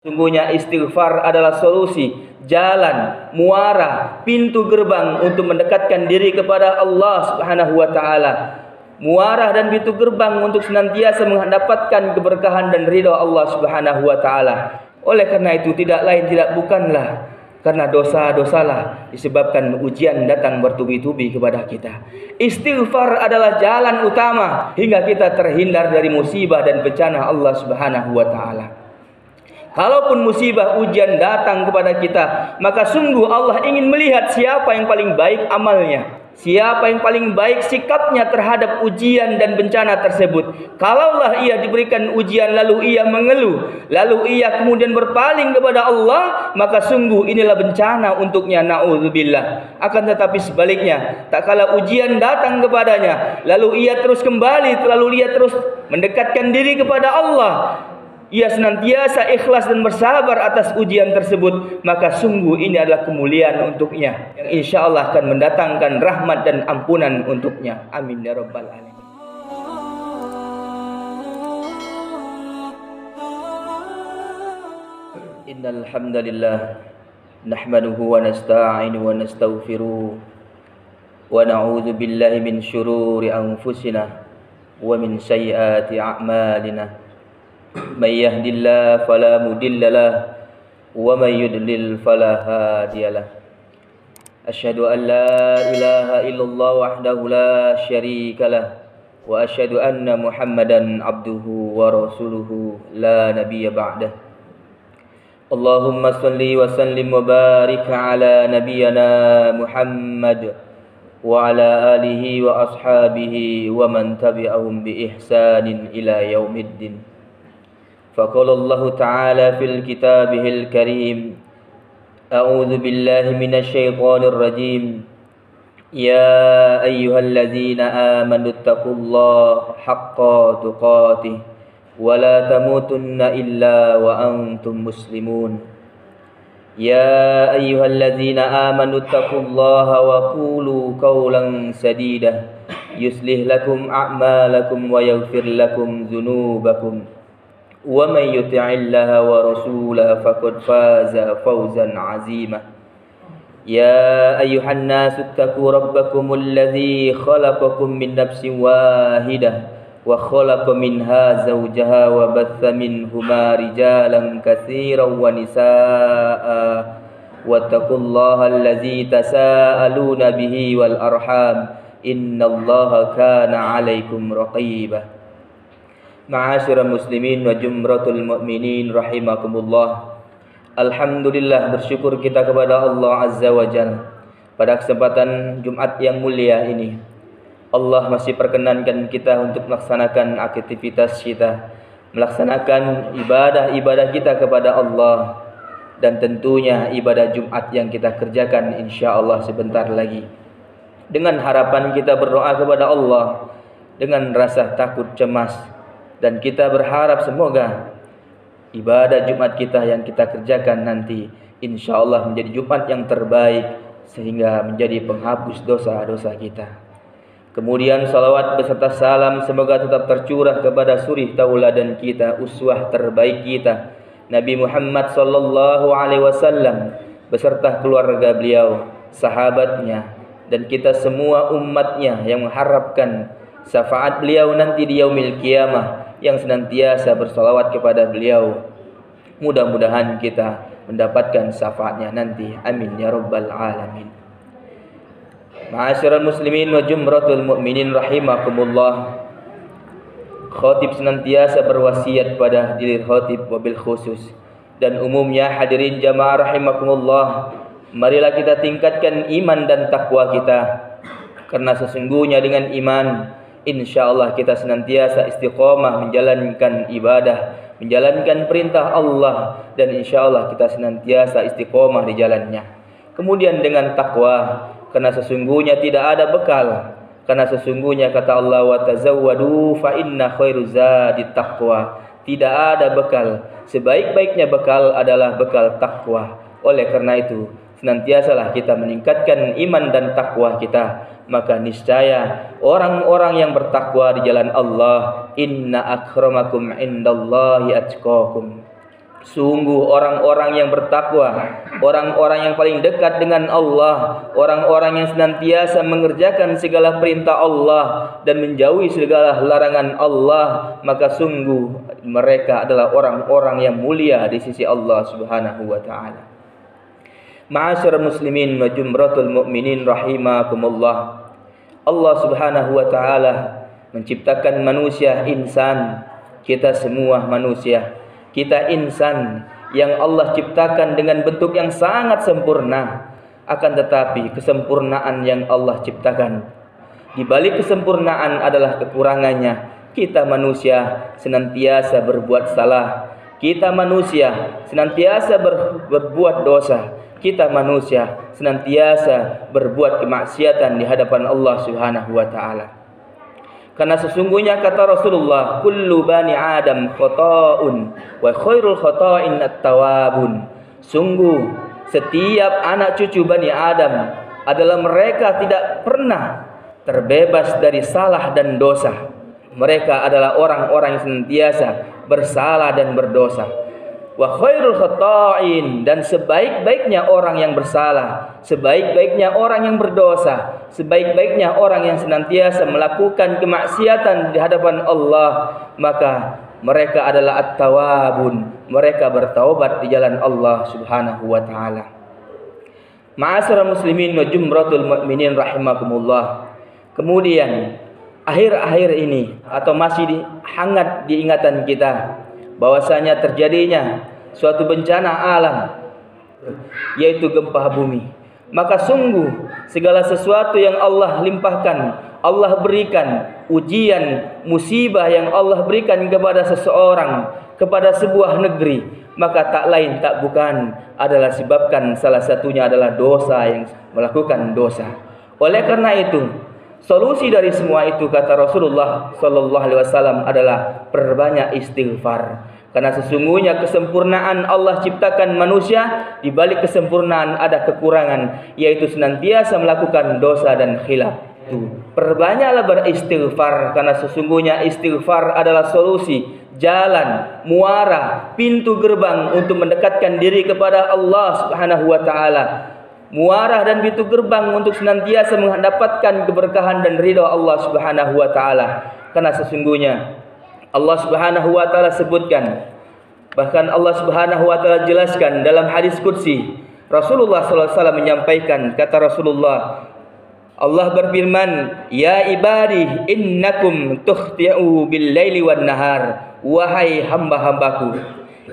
Sungguhnya istighfar adalah solusi, jalan, muara, pintu gerbang untuk mendekatkan diri kepada Allah Subhanahu wa taala. Muara dan pintu gerbang untuk senantiasa mendapatkan keberkahan dan ridha Allah Subhanahu wa taala. Oleh karena itu tidak lain tidak bukanlah karena dosa-dosalah disebabkan ujian datang bertubi-tubi kepada kita. Istighfar adalah jalan utama hingga kita terhindar dari musibah dan bencana Allah Subhanahu wa taala. Kalaupun musibah ujian datang kepada kita, maka sungguh Allah ingin melihat siapa yang paling baik amalnya, siapa yang paling baik sikapnya terhadap ujian dan bencana tersebut. Kalaulah ia diberikan ujian lalu ia mengeluh, lalu ia kemudian berpaling kepada Allah, maka sungguh inilah bencana untuknya, na'udzubillah. Akan tetapi sebaliknya, tak kala ujian datang kepadanya, lalu ia terus kembali, lalu ia terus mendekatkan diri kepada Allah, ia senantiasa ikhlas dan bersabar atas ujian tersebut, maka sungguh ini adalah kemuliaan untuknya yang insya Allah akan mendatangkan rahmat dan ampunan untuknya. Amin ya rabbal alamin. Innal hamdalillah nahmaduhu wa nasta'inu wa nastaghfiruh wa na'udzu billahi min syururi anfusina wa min sayyiati a'malina. من يهد الله فلا مضل له ومن يضلل فلا هادي له أشهد أن لا إله إلا الله وحده لا شريك له وأشهد أن محمدا عبده ورسوله لا نبي بعده اللهم صل وسلم وبارك على نبينا محمد وعلى آله وأصحابه ومن تبعهم بإحسان إلى يوم الدين. فقال الله تعالى في الكتابه الكريم أعوذ بالله من الشيطان الرجيم يا أيها الذين آمنوا اتقوا الله حق تقاته ولا تموتن إلا وأنتم مسلمون يا أيها الذين آمنوا اتقوا الله وقولوا قولا سديدا يصلح لكم أعمالكم ويغفر لكم ذنوبكم ومن يطع الله ورسوله فقد فاز فوزا عظيما يا أيها الناس اتقوا ربكم الذي خلقكم من نفس واحدة وخلق منها زوجها وبث منهما رجالا كثيرا ونساء واتقوا الله الذي تساءلون به والأرحام إن الله كان عليكم رقيبا. Ma'asyiral muslimin wa jumratul mu'minin rahimakumullah. Alhamdulillah, bersyukur kita kepada Allah Azza wa Jalla pada kesempatan Jumat yang mulia ini. Allah masih perkenankan kita untuk melaksanakan aktivitas kita, melaksanakan ibadah-ibadah kita kepada Allah, dan tentunya ibadah Jumat yang kita kerjakan insyaallah sebentar lagi. Dengan harapan kita berdoa kepada Allah dengan rasa takut cemas, dan kita berharap semoga ibadah Jumat kita yang kita kerjakan nanti insyaallah menjadi Jumat yang terbaik sehingga menjadi penghapus dosa-dosa kita. Kemudian salawat beserta salam semoga tetap tercurah kepada suri tauladan kita, uswah terbaik kita, Nabi Muhammad sallallahu alaihi wasallam beserta keluarga beliau, sahabatnya, dan kita semua umatnya yang mengharapkan syafaat beliau nanti di yaumil qiyamah, yang senantiasa bersalawat kepada beliau. Mudah-mudahan kita mendapatkan syafaatnya nanti. Amin ya rabbal alamin. Ma'asyiral muslimin wa jumratul mu'minin rahimakumullah. Khatib senantiasa berwasiat pada diri khatib wabil khusus dan umumnya hadirin jamaah rahimakumullah. Marilah kita tingkatkan iman dan takwa kita, karena sesungguhnya dengan iman insyaallah kita senantiasa istiqomah menjalankan ibadah, menjalankan perintah Allah, dan insyaallah kita senantiasa istiqomah di jalannya. Kemudian dengan takwa, karena sesungguhnya tidak ada bekal, karena sesungguhnya kata Allah wa tazawwadu fa inna khairu zadit taqwa. Tidak ada bekal, sebaik-baiknya bekal adalah bekal takwa. Oleh karena itu senantiasalah kita meningkatkan iman dan takwa kita, maka niscaya orang-orang yang bertakwa di jalan Allah, inna akramakum indallahi atqakum. Sungguh orang-orang yang bertakwa, orang-orang yang paling dekat dengan Allah, orang-orang yang senantiasa mengerjakan segala perintah Allah dan menjauhi segala larangan Allah, maka sungguh mereka adalah orang-orang yang mulia di sisi Allah Subhanahu wa taala. Ma'asyiral muslimin wa jumratul mu'minin rahimakumullah. Allah Subhanahu wa taala menciptakan manusia insan, kita semua manusia. Kita insan yang Allah ciptakan dengan bentuk yang sangat sempurna. Akan tetapi kesempurnaan yang Allah ciptakan, di balik kesempurnaan adalah kekurangannya. Kita manusia senantiasa berbuat salah. Kita manusia senantiasa berbuat dosa. Kita manusia senantiasa berbuat kemaksiatan di hadapan Allah Subhanahu wa taala. Karena sesungguhnya kata Rasulullah, kullu bani Adam khata'un wa khairul khata'in at-tawabun. Sungguh setiap anak cucu Bani Adam adalah mereka tidak pernah terbebas dari salah dan dosa. Mereka adalah orang-orang yang senantiasa bersalah dan berdosa. Wa khairul khata'in, dan sebaik-baiknya orang yang bersalah, sebaik-baiknya orang yang berdosa, sebaik-baiknya orang yang senantiasa melakukan kemaksiatan di hadapan Allah, maka mereka adalah at-tawabun, mereka bertaubat di jalan Allah Subhanahu wa taala. Ma'asyiral muslimin wa jumratul mu'minin rahimakumullah. Kemudian akhir-akhir ini atau masih hangat di ingatan kita bahwasanya terjadinya suatu bencana alam, yaitu gempa bumi. Maka sungguh segala sesuatu yang Allah limpahkan, Allah berikan, ujian, musibah yang Allah berikan kepada seseorang, kepada sebuah negeri, maka tak lain tak bukan adalah sebabkan salah satunya adalah dosa, yang melakukan dosa. Oleh karena itu, solusi dari semua itu kata Rasulullah sallallahu alaihi wasallam adalah perbanyak istighfar. Karena sesungguhnya kesempurnaan Allah ciptakan manusia, di balik kesempurnaan ada kekurangan, yaitu senantiasa melakukan dosa dan khilaf. Perbanyaklah beristighfar, karena sesungguhnya istighfar adalah solusi, jalan, muara, pintu gerbang untuk mendekatkan diri kepada Allah Subhanahu wa taala. Muara dan pintu gerbang untuk senantiasa mendapatkan keberkahan dan ridha Allah Subhanahu wa taala. Karena sesungguhnya Allah Subhanahu wa taala sebutkan, bahkan Allah Subhanahu wa taala jelaskan dalam hadis qudsi. Rasulullah sallallahu alaihi wasallam menyampaikan, kata Rasulullah, Allah berfirman, "Ya ibadi, innakum tukhti'u bil laili wan nahar." Wahai hamba-hambaku,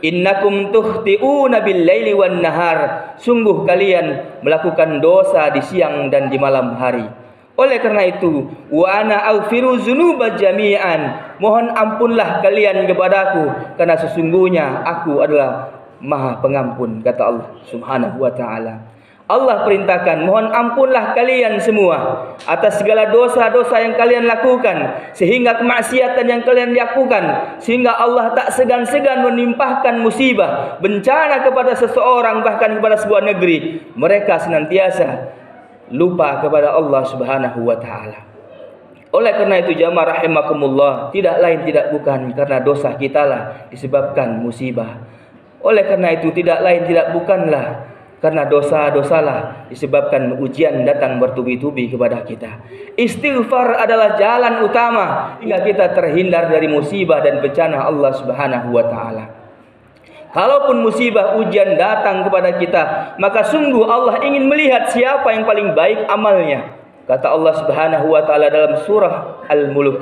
innakum tukhti'una bil laili wan nahar. Sungguh kalian melakukan dosa di siang dan di malam hari. Oleh karena itu, wa ana aghfiru dzunuba jami'an. Mohon ampunlah kalian kepadaku, karena sesungguhnya aku adalah Maha Pengampun, kata Allah Subhanahu wa taala. Allah perintahkan, mohon ampunlah kalian semua atas segala dosa-dosa yang kalian lakukan, sehingga kemaksiatan yang kalian lakukan, sehingga Allah tak segan-segan menimpahkan musibah, bencana kepada seseorang, bahkan kepada sebuah negeri. Mereka senantiasa lupa kepada Allah Subhanahu wa taala. Oleh karena itu jamaah rahimakumullah, tidak lain tidak bukan karena dosa kitalah disebabkan musibah. Oleh karena itu tidak lain tidak bukanlah karena dosa-dosalah disebabkan ujian datang bertubi-tubi kepada kita. Istighfar adalah jalan utama hingga kita terhindar dari musibah dan bencana Allah Subhanahu wa taala. Kalaupun musibah ujian datang kepada kita, maka sungguh Allah ingin melihat siapa yang paling baik amalnya. Kata Allah Subhanahu wa taala dalam surah Al-Mulk.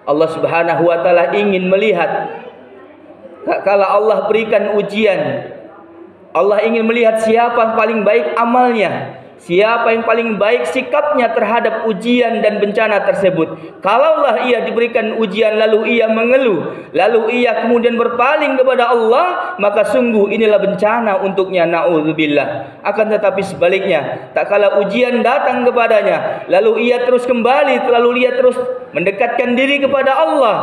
Allah Subhanahu wa taala ingin melihat, kalau Allah berikan ujian, Allah ingin melihat siapa yang paling baik amalnya, siapa yang paling baik sikapnya terhadap ujian dan bencana tersebut. Kalaulah ia diberikan ujian lalu ia mengeluh, lalu ia kemudian berpaling kepada Allah, maka sungguh inilah bencana untuknya, na'udzubillah. Akan tetapi sebaliknya, tak kala ujian datang kepadanya, lalu ia terus kembali, lalu ia terus mendekatkan diri kepada Allah,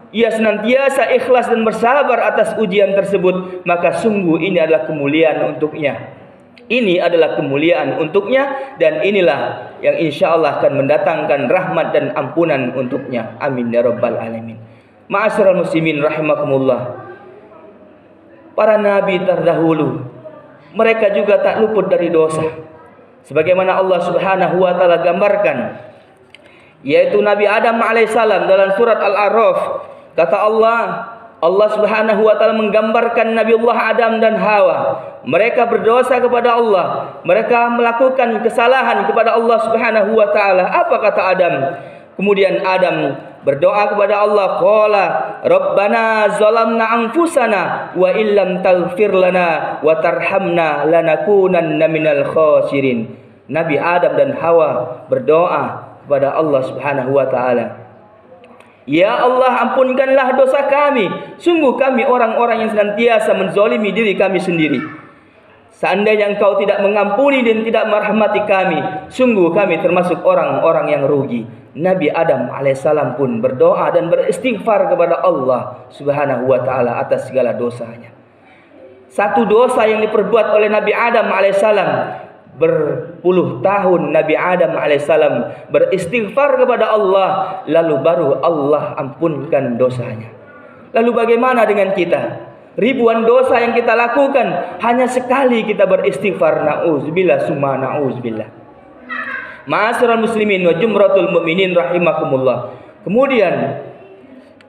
ia senantiasa ikhlas dan bersabar atas ujian tersebut, maka sungguh ini adalah kemuliaan untuknya. Ini adalah kemuliaan untuknya, dan inilah yang insya Allah akan mendatangkan rahmat dan ampunan untuknya. Amin ya rabbal alamin. Ma'asyiral muslimin rahimakumullah. para nabi terdahulu, mereka juga tak luput dari dosa. Sebagaimana Allah Subhanahu wa taala gambarkan, yaitu Nabi Adam alaihissalam dalam surat Al-A'raf. Kata Allah Subhanahu wa taala menggambarkan Nabiullah Adam dan Hawa. Mereka berdosa kepada Allah, mereka melakukan kesalahan kepada Allah Subhanahu wa taala. Apa kata Adam? Kemudian Adam berdoa kepada Allah, qala rabbana zalamna anfusana wa illam taghfir lana wa tarhamna lanakunanna minal khasirin. Nabi Adam dan Hawa berdoa kepada Allah Subhanahu wa taala, ya Allah, ampunkanlah dosa kami. Sungguh kami orang-orang yang senantiasa menzalimi diri kami sendiri. Seandainya Engkau tidak mengampuni dan tidak merahmati kami, sungguh kami termasuk orang-orang yang rugi. Nabi Adam alaihissalam pun berdoa dan beristighfar kepada Allah Subhanahu wa taala atas segala dosanya. Satu dosa yang diperbuat oleh Nabi Adam alaihissalam, berpuluh tahun Nabi Adam alaihissalam beristighfar kepada Allah, lalu baru Allah ampunkan dosanya. Lalu bagaimana dengan kita? Ribuan dosa yang kita lakukan, hanya sekali kita beristighfar, na'udzubillah summa na'udzubillah. Ma'asyiral muslimin wa jumratul mu'minin rahimakumullah. Kemudian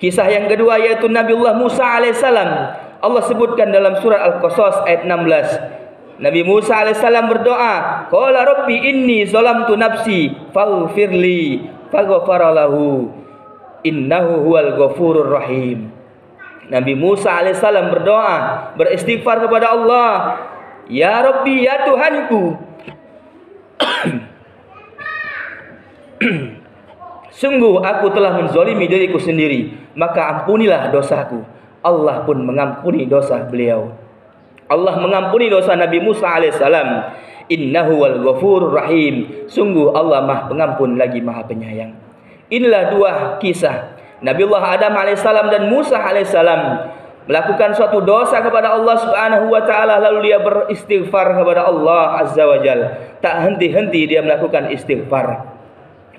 kisah yang kedua yaitu Nabiullah Musa alaihissalam. Allah sebutkan dalam surah Al-Qasas ayat 16. Nabi Musa alaihissalam berdoa, qala rabbi inni zalamtu nafsi faghfirli faghfara lahu innahu huwal ghafurur rahim. Nabi Musa alaihissalam berdoa, beristighfar kepada Allah, ya Rabbi, ya Tuhanku, sungguh aku telah menzalimi diriku sendiri, maka ampunilah dosaku. Allah pun mengampuni dosa beliau. Allah mengampuni dosa Nabi Musa alaihissalam. Innahu wal ghafurur rahim. Sungguh Allah Maha Pengampun lagi Maha Penyayang. Inilah dua kisah Nabiullah Adam alaihissalam dan Musa alaihissalam melakukan suatu dosa kepada Allah Subhanahu wa taala, lalu dia beristighfar kepada Allah azza wajalla. Tak henti-henti dia melakukan istighfar.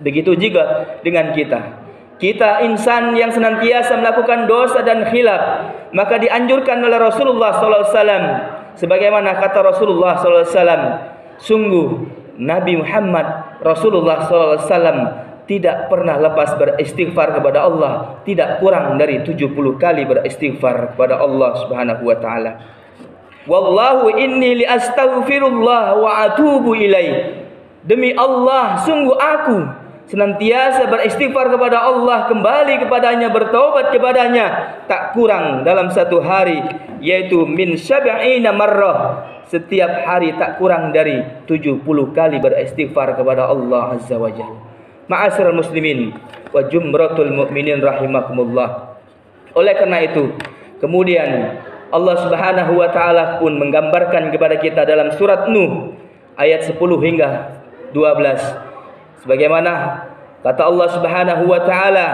Begitu juga dengan kita. Kita insan yang senantiasa melakukan dosa dan khilaf, maka dianjurkan oleh Rasulullah sallallahu alaihi wasallam, sebagaimana kata Rasulullah sallallahu alaihi wasallam, sungguh Nabi Muhammad Rasulullah sallallahu alaihi wasallam tidak pernah lepas beristighfar kepada Allah, tidak kurang dari 70 kali beristighfar kepada Allah Subhanahu wa taala. Wallahu inni li astaghfirullah wa atubu ilaih. Demi Allah, sungguh aku senantiasa beristighfar kepada Allah, kembali kepadanya, bertaubat kepadanya, tak kurang dalam satu hari, yaitu min sab'ina marrah. Setiap hari tak kurang dari 70 kali beristighfar kepada Allah azza wajalla. Ma'asyiral muslimin wa jumratul mu'minin rahimakumullah. Oleh karena itu, kemudian Allah Subhanahu wa taala pun menggambarkan kepada kita dalam surat Nuh ayat 10 hingga 12. Sebagaimana kata Allah Subhanahu wa taala,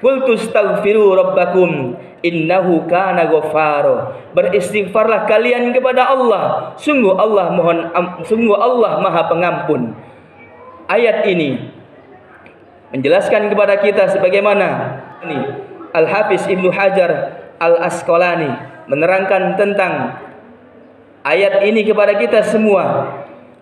qul tastaghfiru rabbakum innahu kana ghaffara. Beristighfarlah kalian kepada Allah, sungguh Allah Maha Pengampun. Ayat ini menjelaskan kepada kita sebagaimana ini Al-Hafiz Ibnu Hajar Al-Asqalani menerangkan tentang ayat ini kepada kita semua,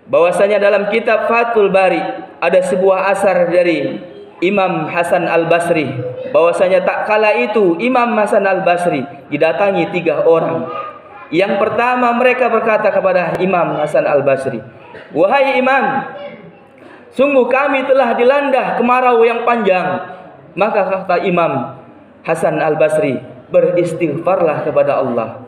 bahwasanya dalam kitab Fathul Bari ada sebuah asar dari Imam Hasan Al-Basri, bahwasanya tak kala itu Imam Hasan Al-Basri didatangi 3 orang. Yang pertama, mereka berkata kepada Imam Hasan Al-Basri, wahai Imam, sungguh kami telah dilanda kemarau yang panjang. Maka kata Imam Hasan Al-Basri, beristighfarlah kepada Allah.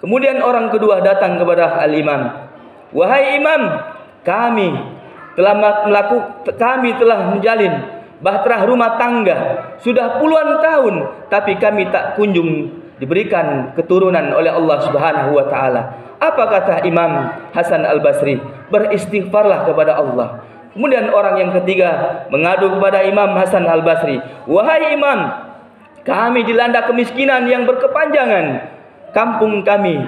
Kemudian orang kedua datang kepada Al-Imam, wahai Imam, kami telah menjalin bahtera rumah tangga sudah puluhan tahun, tapi kami tak kunjung diberikan keturunan oleh Allah Subhanahu wa taala. Apa kata Imam Hasan Al-Basri? Beristighfarlah kepada Allah. Kemudian orang yang ketiga mengadu kepada Imam Hasan Al-Basri, wahai Imam, kami dilanda kemiskinan yang berkepanjangan kampung kami.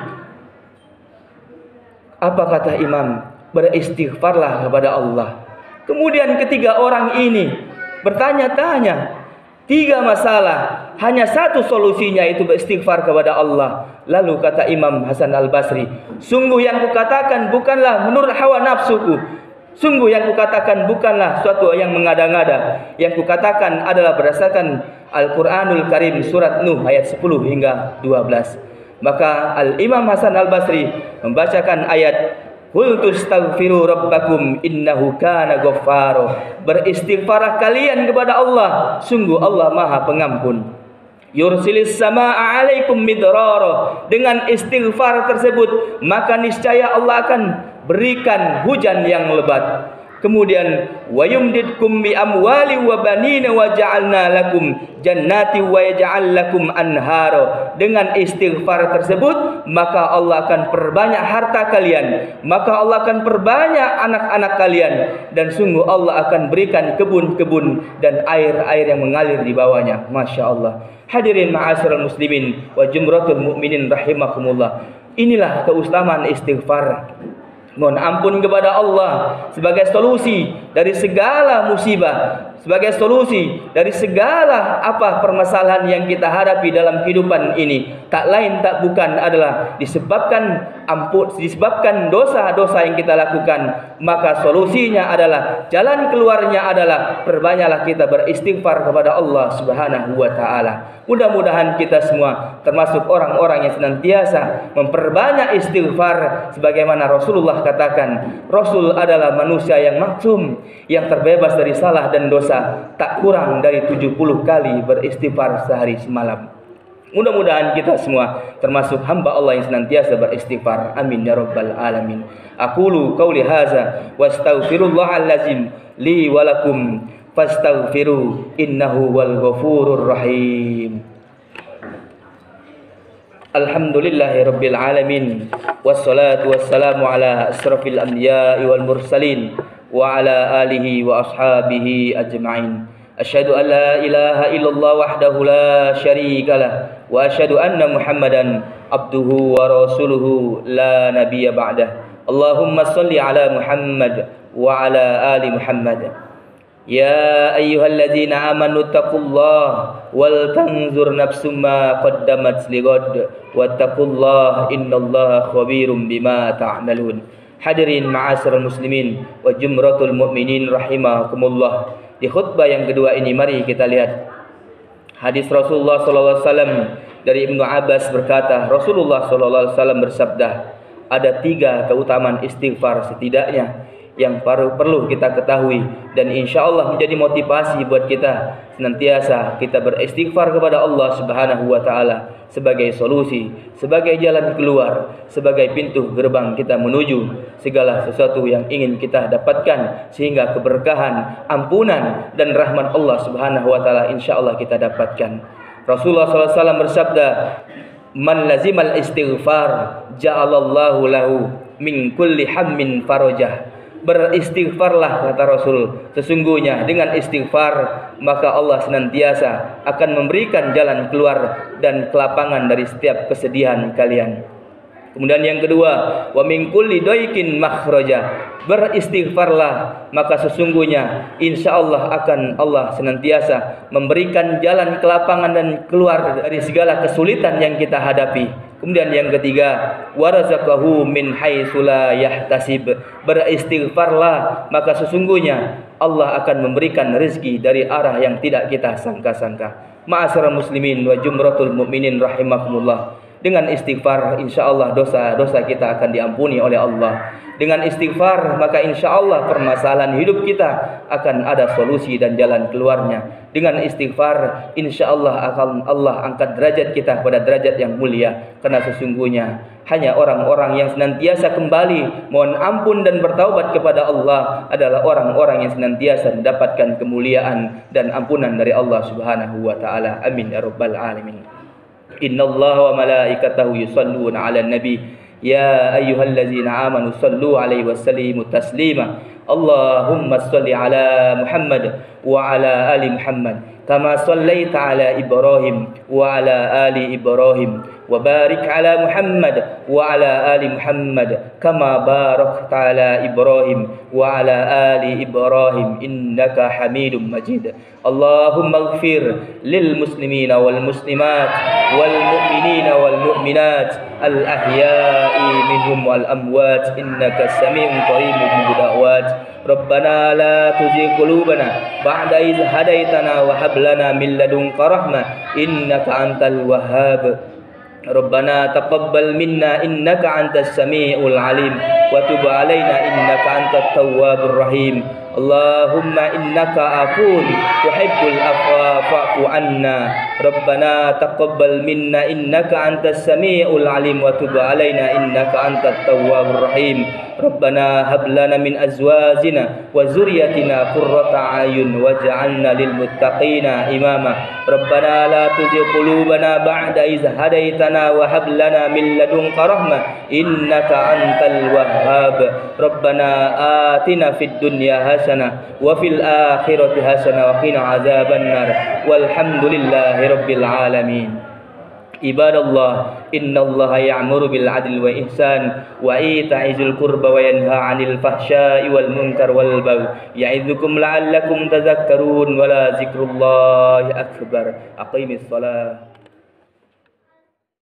Apa kata Imam? Beristighfarlah kepada Allah. Kemudian ketiga orang ini bertanya-tanya 3 masalah hanya satu solusinya, itu beristighfar kepada Allah. Lalu kata Imam Hasan Al-Basri, sungguh yang kukatakan bukanlah menurut hawa nafsuku, sungguh yang kukatakan bukanlah suatu yang mengada-ngada. Yang kukatakan adalah berdasarkan Al-Quranul Karim surat Nuh ayat 10 hingga 12. Maka Al-Imam Hasan Al-Basri membacakan ayat Qul tastaghfiru rabbakum innahu kana ghaffara. Beristighfarlah kalian kepada Allah, sungguh Allah Maha Pengampun. Yursilis samaa'a 'alaikum midrara. Dengan istighfar tersebut maka niscaya Allah akan berikan hujan yang lebat. Kemudian wa yumdidkum bi amwali wa banina wa ja'alna lakum jannati wa yaj'al lakum anhara. Dengan istighfar tersebut maka Allah akan perbanyak harta kalian, maka Allah akan perbanyak anak-anak kalian, dan sungguh Allah akan berikan kebun-kebun dan air-air yang mengalir di bawahnya. Masya Allah. Hadirin ma'asyiral muslimin wa jumratul mu'minin rahimakumullah. Inilah keutamaan istighfar. Mohon ampun kepada Allah sebagai solusi dari segala musibah, sebagai solusi dari segala permasalahan yang kita hadapi dalam kehidupan ini. Tak lain tak bukan adalah disebabkan dosa-dosa yang kita lakukan. Maka solusinya adalah, jalan keluarnya adalah, perbanyaklah kita beristighfar kepada Allah Subhanahu wa taala. Mudah-mudahan kita semua termasuk orang-orang yang senantiasa memperbanyak istighfar, sebagaimana Rasulullah katakan, Rasul adalah manusia yang maksum, yang terbebas dari salah dan dosa, tak kurang dari 70 kali beristighfar sehari semalam. Mudah-mudahan kita semua termasuk hamba Allah yang senantiasa beristighfar. Amin ya rabbal alamin. Aqulu qauli hadza wastaghfirullahal lazim li wa lakum fastaghfiru innahu wal ghafurur rahim. Alhamdulillahi rabbil alamin, wassalatu wassalamu ala asrafil anbiya'i wal mursalin wa ala alihi wa ashabihi ajma'in. Asyhadu an la ilaha illallah wahdahu la syarika lah, wa asyhadu anna Muhammadan abduhu wa rasuluhu la nabiyya ba'dah. Allahumma salli ala Muhammad wa ala ali Muhammad. Ya ayyuhalladzina amanu taqullaha wal tanzur nafsum ma qaddamat lighad wattaqullaha innallaha khabirum bima ta'malun. Hadirin ma'asyiral muslimin wa jumratul mu'minin rahimakumullah. Di khutbah yang kedua ini mari kita lihat hadis Rasulullah sallallahu alaihi wasallam dari Ibnu Abbas berkata, Rasulullah sallallahu alaihi wasallam bersabda, ada 3 keutamaan istighfar setidaknya yang perlu kita ketahui, dan insya Allah menjadi motivasi buat kita senantiasa kita beristighfar kepada Allah Subhanahu wa taala sebagai solusi, sebagai jalan keluar, sebagai pintu gerbang kita menuju segala sesuatu yang ingin kita dapatkan, sehingga keberkahan, ampunan dan rahmat Allah Subhanahu wa taala insya Allah kita dapatkan. Rasulullah SAW bersabda, man lazimal istighfar ja'alallahu lahu min kulli hammin farajah. Beristighfarlah, kata Rasul, sesungguhnya dengan istighfar maka Allah senantiasa akan memberikan jalan keluar dan kelapangan dari setiap kesedihan kalian. Kemudian yang kedua, wa min kulli daikin makhraja. Beristighfarlah maka sesungguhnya insyaallah akan Allah senantiasa memberikan jalan kelapangan dan keluar dari segala kesulitan yang kita hadapi. Kemudian yang ketiga, warazaqahu min haitsu la yahtasib. Beristighfarlah maka sesungguhnya Allah akan memberikan rezeki dari arah yang tidak kita sangka-sangka. Ma'asyiral muslimin wa jumratul mu'minin rahimakumullah. Dengan istighfar insyaallah dosa-dosa kita akan diampuni oleh Allah. Dengan istighfar maka insyaallah permasalahan hidup kita akan ada solusi dan jalan keluarnya. Dengan istighfar insyaallah akan Allah angkat derajat kita pada derajat yang mulia, karena sesungguhnya hanya orang-orang yang senantiasa kembali mohon ampun dan bertaubat kepada Allah adalah orang-orang yang senantiasa mendapatkan kemuliaan dan ampunan dari Allah Subhanahu wa taala. Amin ya rabbal alamin. Innallaha wa malaikatahu yusholluna 'alan nabi. Ya ayyuhallazina amanu sallu alaihi wasallimu taslima. Allahumma salli ala Muhammad wa ala ali Muhammad kama sallaita ala Ibrahim wa ala ali Ibrahim وبارك على محمد وعلى آل محمد كما باركت على إبراهيم وعلى آل إبراهيم إنك حميد مجيد اللهم اغفر للمسلمين والمسلمات والمؤمنين والمؤمنات الأحياء منهم والأموات إنك سميع قريب مجيب دعوات ربنا لا تزغ قلوبنا بعد إذ هديتنا وهب لنا من لدنك رحمة إنك أنت الوهاب ربنا تقبل منا إنك أنت السميع العليم وتب علينا إنك أنت التواب الرحيم اللهم إنك عفو تحب العفو فاعف عنا ربنا تقبل منا إنك أنت السميع العليم وتب علينا إنك أنت التواب الرحيم ربنا هب لنا من أزواجنا وذريتنا قرة أعين واجعلنا للمتقين إماما ربنا لا تزغ قلوبنا بعد إذ هديتنا وهب لنا من لدنك رحمة إنك أنت الوهاب ربنا آتنا في الدنيا حسنة وفي الآخرة حسنة وقنا عذاب النار والحمد لله رب العالمين عباد الله إن الله يأمر بالعدل والإحسان وإيتاء ذي القربى وينهى عن الفحشاء والمنكر والبغي يعظكم لعلكم تذكرون ولذكر الله أكبر أقيم الصلاة